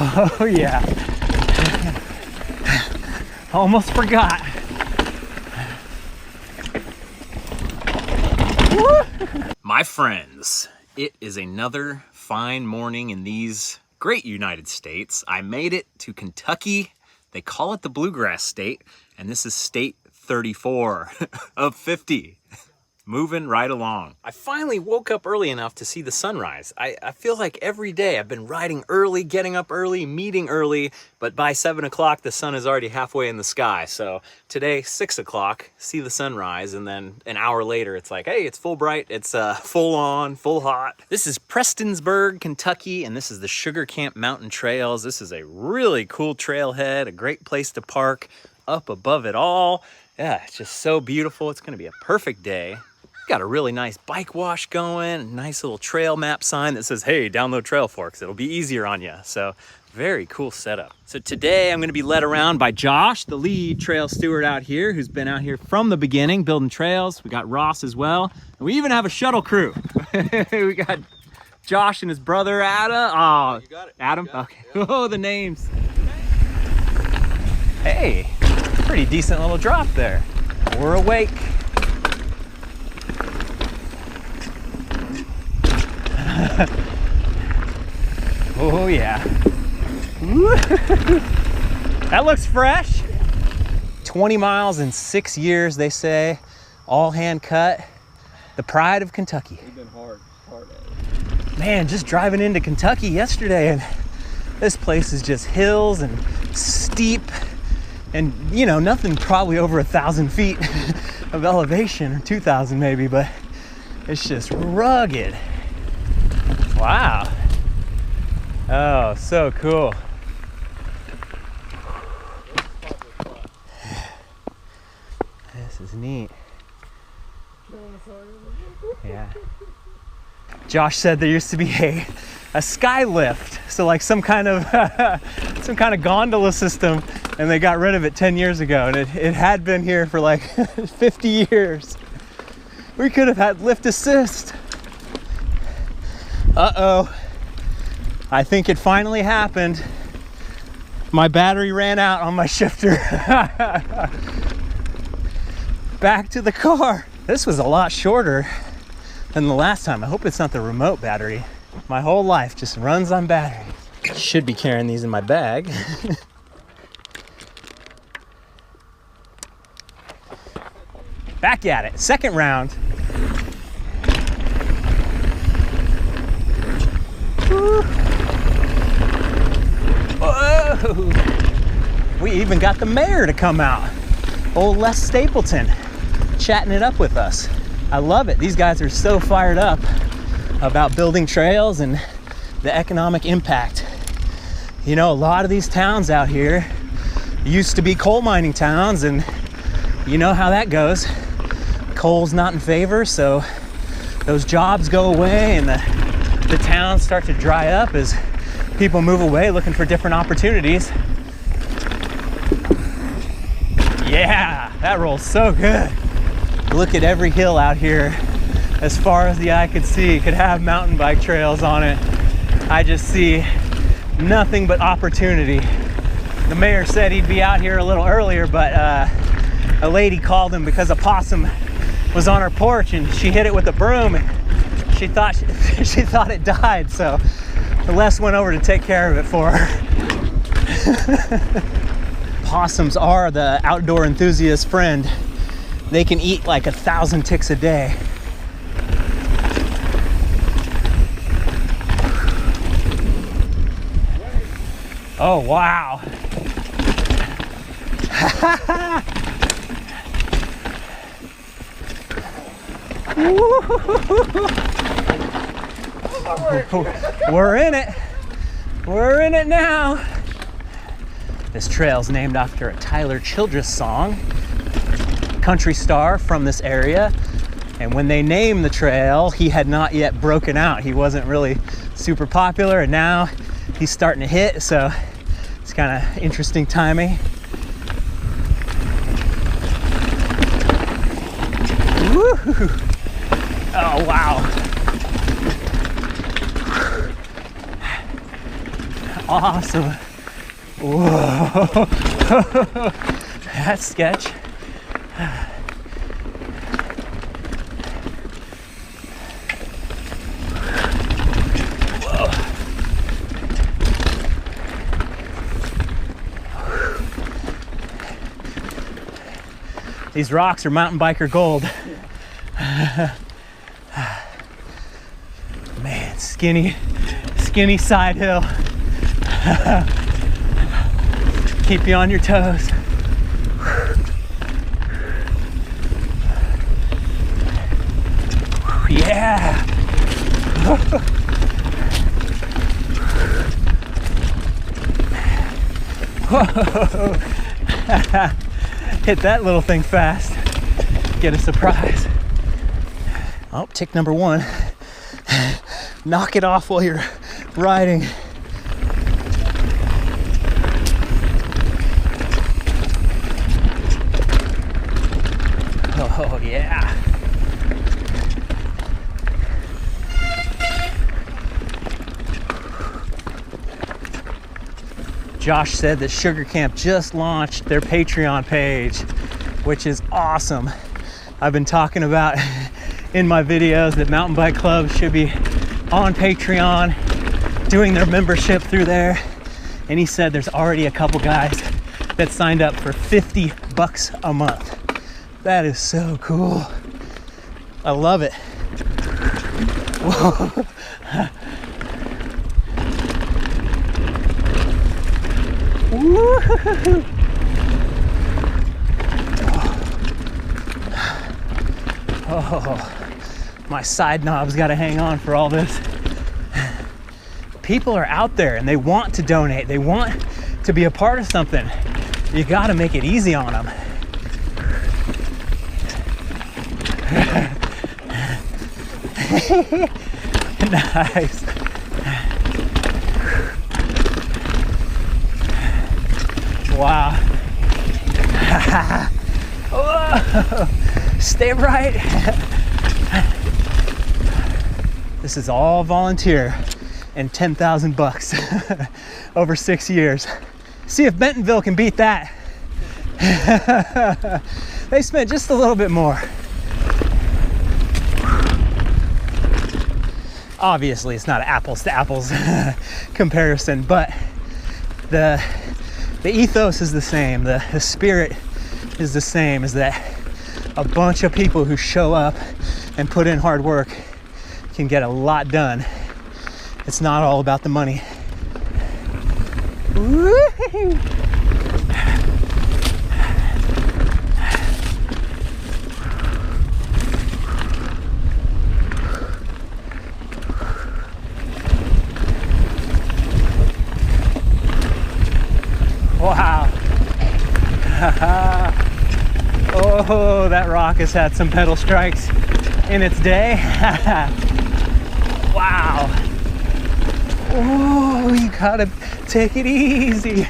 Oh yeah. Almost forgot. My friends, it is another fine morning in these great United States. I made it to Kentucky. They call it the Bluegrass State, and this is state 34 of 50. Moving right along. I finally woke up early enough to see the sunrise. I feel like every day I've been riding early, getting up early, meeting early, but by 7 o'clock the sun is already halfway in the sky. So today, 6 o'clock, see the sunrise, and then an hour later it's like, hey, it's full bright, it's full on, full hot. This is Prestonsburg, Kentucky, and this is the Sugarcamp Mountain trails. This is a really cool trailhead, a great place to park up above it all. Yeah, it's just so beautiful. It's gonna be a perfect day. Got a really nice bike wash going, a nice little trail map sign that says, hey, download Trail Forks. It'll be easier on you. So very cool setup. So today I'm gonna be led around by Josh, the lead trail steward out here, who's been out here from the beginning building trails. We got Ross as well. And we even have a shuttle crew. We got Josh and his brother, Adam. Oh, you got it. Adam? Okay. Yeah. Oh, the names. Hey, pretty decent little drop there. We're awake. Oh yeah. That looks fresh. 20 miles in 6 years, they say. All hand cut. The pride of Kentucky. We've been hard at it. Man, just driving into Kentucky yesterday, and this place is just hills and steep, and you know, nothing probably over 1,000 feet of elevation, or 2,000 maybe, but it's just rugged. Wow. Oh, so cool. This is neat. Yeah. Josh said there used to be a sky lift, so like some kind of gondola system, and they got rid of it 10 years ago, and it had been here for like 50 years. We could have had lift assist. Uh-oh, I think it finally happened. My battery ran out on my shifter. Back to the car. This was a lot shorter than the last time. I hope it's not the remote battery. My whole life just runs on battery. Should be carrying these in my bag. Back at it, second round. Whoa. We even got the mayor to come out. Old Les Stapleton chatting it up with us. I love it. These guys are so fired up about building trails and the economic impact. You know, a lot of these towns out here used to be coal mining towns, and you know how that goes. Coal's not in favor, so those jobs go away, and the towns start to dry up as people move away looking for different opportunities. Yeah, that rolls so good. Look at every hill out here. As far as the eye could see, could have mountain bike trails on it. I just see nothing but opportunity. The mayor said he'd be out here a little earlier, but a lady called him because a possum was on her porch, and she hit it with a broom, and she thought it died, so Les went over to take care of it for her. Possums are the outdoor enthusiast friend. They can eat like 1,000 ticks a day. Oh, wow. We're in it. We're in it now. This trail's named after a Tyler Childress song, country star from this area. And when they named the trail, he had not yet broken out. He wasn't really super popular, and now he's starting to hit, so it's kind of interesting timing. Woo! Oh, wow. awesome. Whoa. That's sketch. Whoa. These rocks are mountain biker gold. Man, skinny side hill. Keep you on your toes. Yeah. Hit that little thing fast. Get a surprise. Oh, tick number one. Knock it off while you're riding. Oh, yeah. Josh said that Sugarcamp just launched their Patreon page, which is awesome. I've been talking about in my videos that mountain bike clubs should be on Patreon, doing their membership through there. And he said there's already a couple guys that signed up for $50 a month. That is so cool. I love it. Whoa. Woo-hoo-hoo. Oh, my side knob's got to hang on for all this. People are out there and they want to donate. They want to be a part of something. You got to make it easy on them. Nice. Wow. Whoa. Stay right. This is all volunteer and $10,000 over 6 years. See if Bentonville can beat that. They spent just a little bit more. Obviously, it's not an apples to apples comparison, but the ethos is the same. The spirit is the same, is that a bunch of people who show up and put in hard work can get a lot done. It's not all about the money. Woo-hoo. Wow. Oh, that rock has had some pedal strikes in its day. Wow. Oh, you gotta take it easy.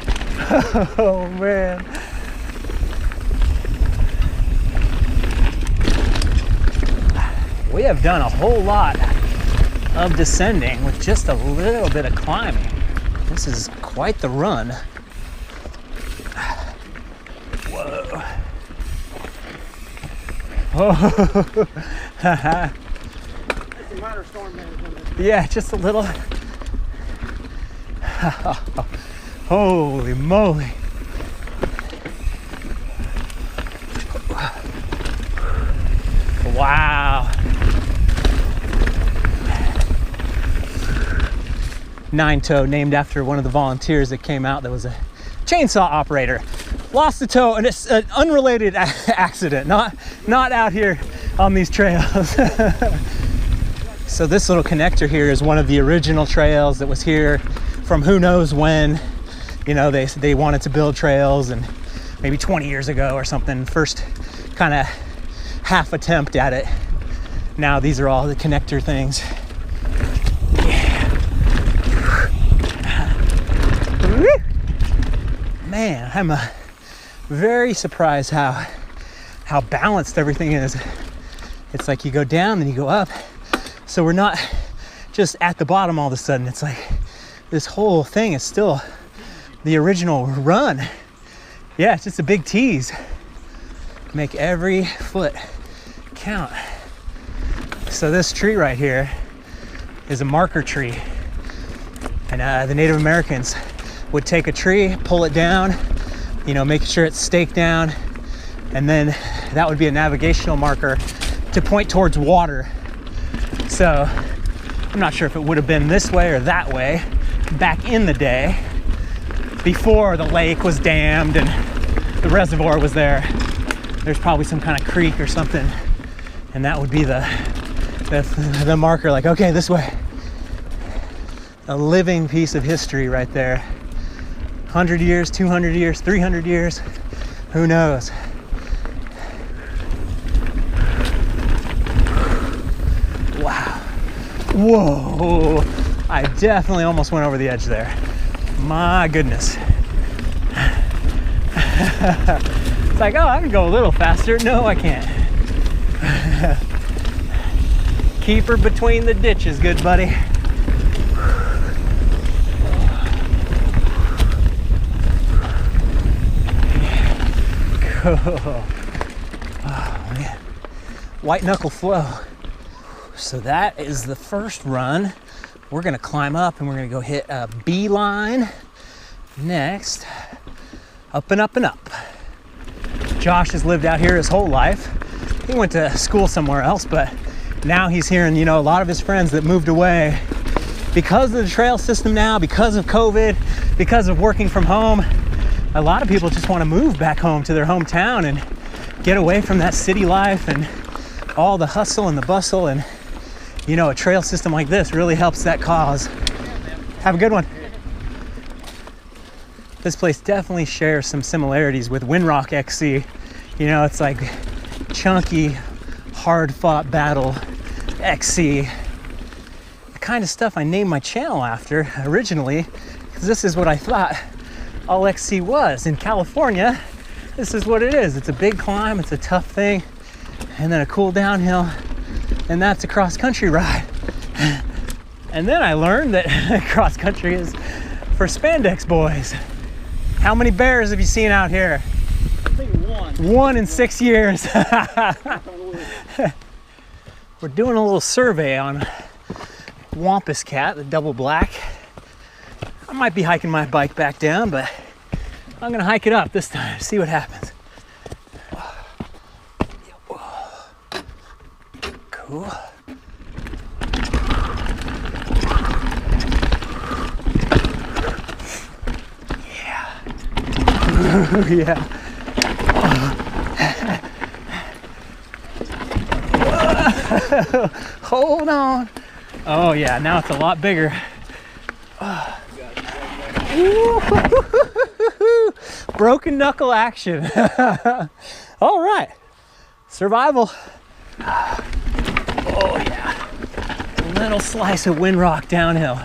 Oh, man. We have done a whole lot of descending with just a little bit of climbing. This is quite the run. Whoa. Oh. Minor storm management. Yeah, just a little. Holy moly. Wow. 9-toe, named after one of the volunteers that came out that was a chainsaw operator. Lost a toe, and it's an unrelated accident, not out here on these trails. So this little connector here is one of the original trails that was here from who knows when. You know, they wanted to build trails, and maybe 20 years ago or something, first kind of half attempt at it. Now these are all the connector things. Yeah. Man, I'm very surprised how balanced everything is. It's like you go down, then you go up. So we're not just at the bottom all of a sudden. It's like this whole thing is still the original run. Yeah, it's just a big tease. Make every foot count. So this tree right here is a marker tree. And the Native Americans would take a tree, pull it down, you know, make sure it's staked down, and then that would be a navigational marker to point towards water. So I'm not sure if it would have been this way or that way back in the day, before the lake was dammed and the reservoir was there. There's probably some kind of creek or something, and that would be the marker, like, okay, this way. A living piece of history right there. 100 years, 200 years, 300 years, who knows? Wow. Whoa, I definitely almost went over the edge there. My goodness. It's like, oh, I can go a little faster. No, I can't. Keep her between the ditches, good buddy. Oh man, white knuckle flow. So that is the first run. We're gonna climb up and we're gonna go hit a beeline next. Up and up and up. Josh has lived out here his whole life. He went to school somewhere else, but now he's hearing, you know, a lot of his friends that moved away because of the trail system now, because of COVID, because of working from home. A lot of people just want to move back home to their hometown and get away from that city life and all the hustle and the bustle. And, you know, a trail system like this really helps that cause. Have a good one. This place definitely shares some similarities with Windrock XC. You know, it's like chunky, hard-fought battle XC. The kind of stuff I named my channel after originally, because this is what I thought all XC was. In California, this is what it is. It's a big climb, it's a tough thing, and then a cool downhill, and that's a cross-country ride. And then I learned that cross-country is for spandex boys. How many bears have you seen out here? I think one. One in 6 years. We're doing a little survey on Wampus Cat, the double black. I might be hiking my bike back down, but I'm gonna hike it up this time, see what happens. Cool. Yeah. Yeah. Hold on. Oh yeah, now it's a lot bigger. Broken knuckle action. All right, survival. Oh yeah, a little slice of Windrock downhill.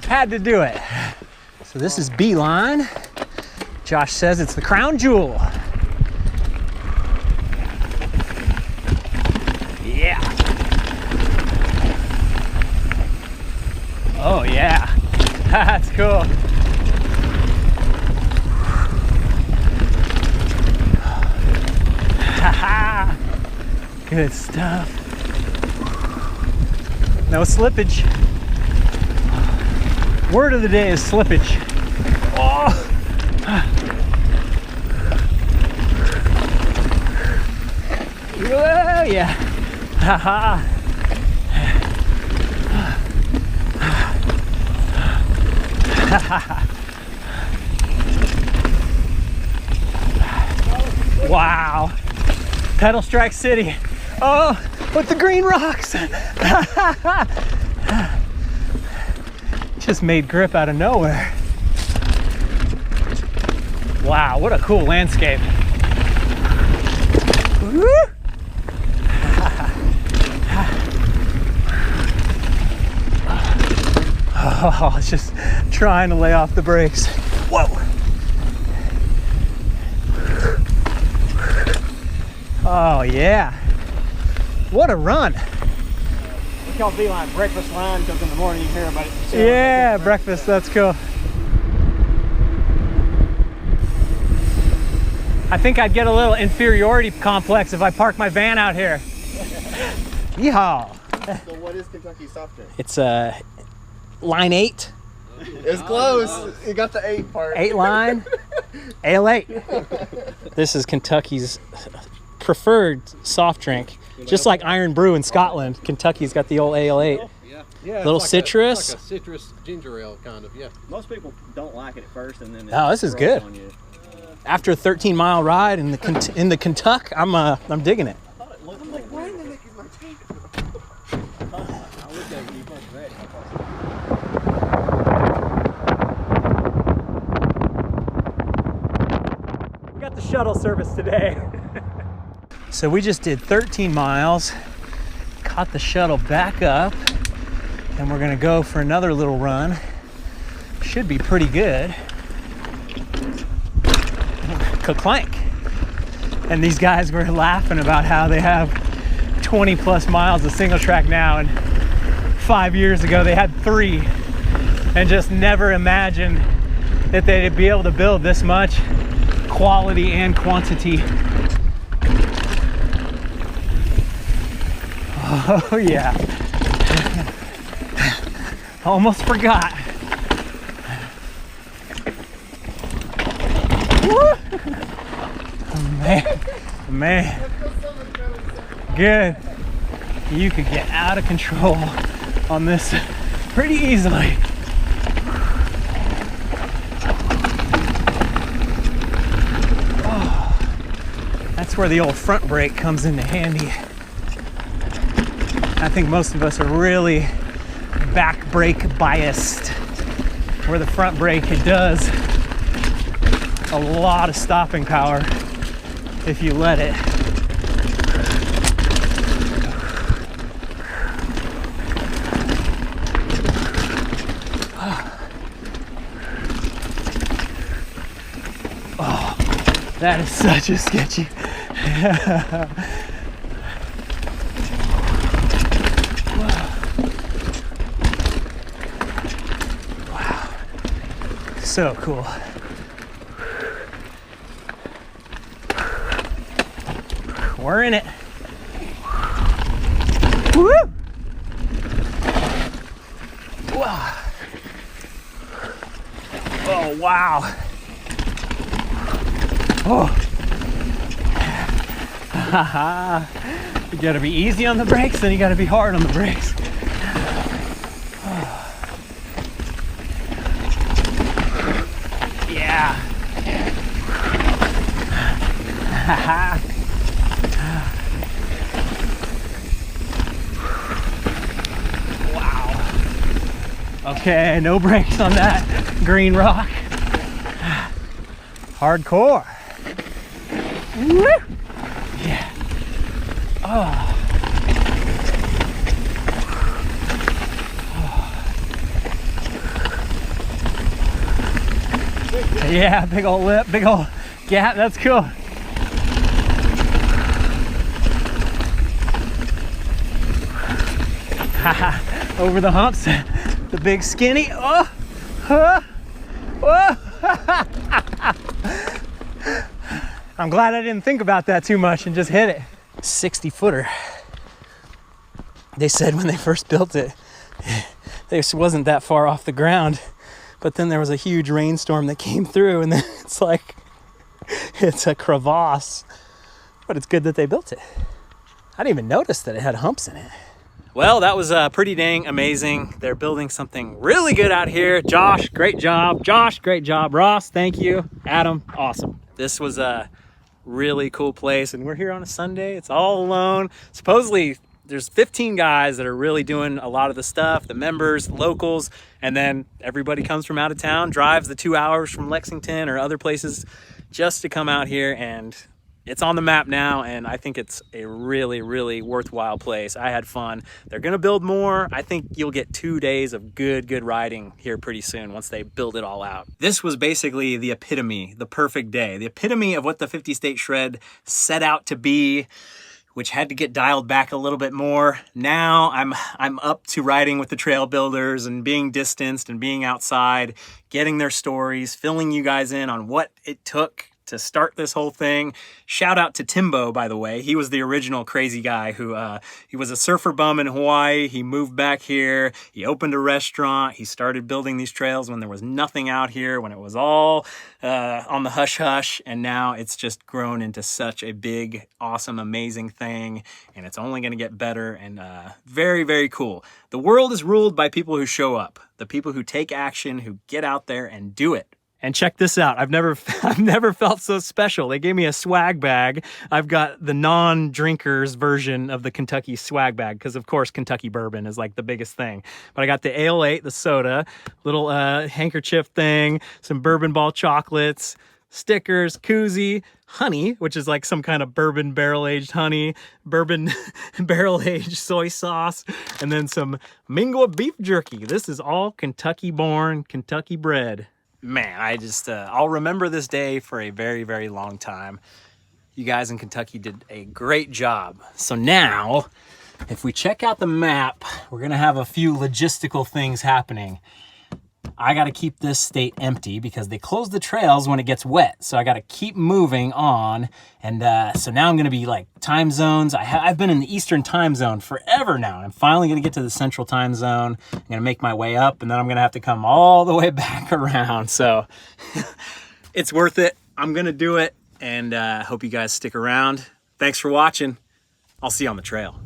Had to do it. So this is beeline. Josh says it's the crown jewel. Yeah. Oh yeah, that's cool. Haha, good stuff. No slippage. Word of the day is slippage. Oh. Oh yeah. Haha. Wow. Pedal Strike City. Oh, with the green rocks. Just made grip out of nowhere. Wow, what a cool landscape. Woo! Oh, it's just trying to lay off the brakes. Whoa. Oh yeah. What a run. We call beeline breakfast line because in the morning you hear about it. Yeah, breakfast, that's cool. I think I'd get a little inferiority complex if I park my van out here. Yeehaw. So what is Kentucky soft drink? It's line 8. It's close. You got the 8 part. 8 line, Ale 8. This is Kentucky's preferred soft drink. Just like Iron Brew in Scotland, Kentucky's got the old Ale 8. Yeah, Little it's citrus. like a citrus ginger ale kind of, yeah. Most people don't like it at first, and then Oh, this is good. on you. After a 13-mile ride in the Kentuck, I'm digging it. I'm like, why didn't they make it my tank? I looked at it, you weren't ready. We got the shuttle service today. So we just did 13 miles, caught the shuttle back up, and we're gonna go for another little run. Should be pretty good. Clank. And these guys were laughing about how they have 20 plus miles of single track now, and 5 years ago they had 3, and just never imagined that they'd be able to build this much quality and quantity. Oh yeah. Almost forgot. Woo! Man, good. You could get out of control on this pretty easily. Oh, that's where the old front brake comes into handy. I think most of us are really back brake biased, where the front brake, it does a lot of stopping power if you let it. Oh, that is such a sketchy. Wow. So cool. We're in it. Woo! Wow. Oh, wow. Oh. You gotta be easy on the brakes, then you gotta be hard on the brakes. Oh. Yeah. Haha. Okay, no brakes on that green rock. Hardcore. Woo! Yeah. Oh. Yeah, big old lip, big old gap, that's cool. Over the humps. The big skinny. Oh, oh. I'm glad I didn't think about that too much and just hit it. 60 footer. They said when they first built it, this wasn't that far off the ground, but then there was a huge rainstorm that came through, and then it's like, it's a crevasse. But it's good that they built it. I didn't even notice that it had humps in it. Well, that was pretty dang amazing. They're building something really good out here. Josh, great job. Josh, great job. Ross, thank you. Adam, awesome. This was a really cool place, and we're here on a Sunday. It's all alone. Supposedly, there's 15 guys that are really doing a lot of the stuff, the members, locals, and then everybody comes from out of town, drives the 2 hours from Lexington or other places just to come out here, and it's on the map now, and I think it's a really, really worthwhile place. I had fun. They're gonna build more. I think you'll get 2 days of good riding here pretty soon once they build it all out. This was basically the epitome, the perfect day, the epitome of what the 50 State Shred set out to be. which had to get dialed back a little bit more. Now I'm up to riding with the trail builders and being distanced and being outside, getting their stories, filling you guys in on what it took to start this whole thing. Shout out to Timbo, by the way. He was the original crazy guy who, he was a surfer bum in Hawaii. He moved back here. He opened a restaurant. He started building these trails when there was nothing out here, when it was all on the hush hush. And now it's just grown into such a big, awesome, amazing thing. And it's only going to get better and very, very cool. The world is ruled by people who show up, the people who take action, who get out there and do it. And check this out. I've never felt so special. They gave me a swag bag. I've got the non-drinkers version of the Kentucky swag bag because, of course, Kentucky bourbon is like the biggest thing. But I got the Ale 8, the soda, little handkerchief thing, some bourbon ball chocolates, stickers, koozie, honey, which is like some kind of bourbon barrel-aged honey, bourbon barrel-aged soy sauce, and then some Mingua beef jerky. This is all Kentucky-born, Kentucky bred. Man, I just, I'll remember this day for a very, very long time. You guys in Kentucky did a great job. So now, if we check out the map, we're gonna have a few logistical things happening. I gotta keep this state empty because they close the trails when it gets wet. So I gotta keep moving on. And so now I'm gonna be like time zones. I've been in the Eastern time zone forever now. I'm finally gonna get to the Central time zone. I'm gonna make my way up and then I'm gonna have to come all the way back around. So it's worth it. I'm gonna do it. And hope you guys stick around. Thanks for watching. I'll see you on the trail.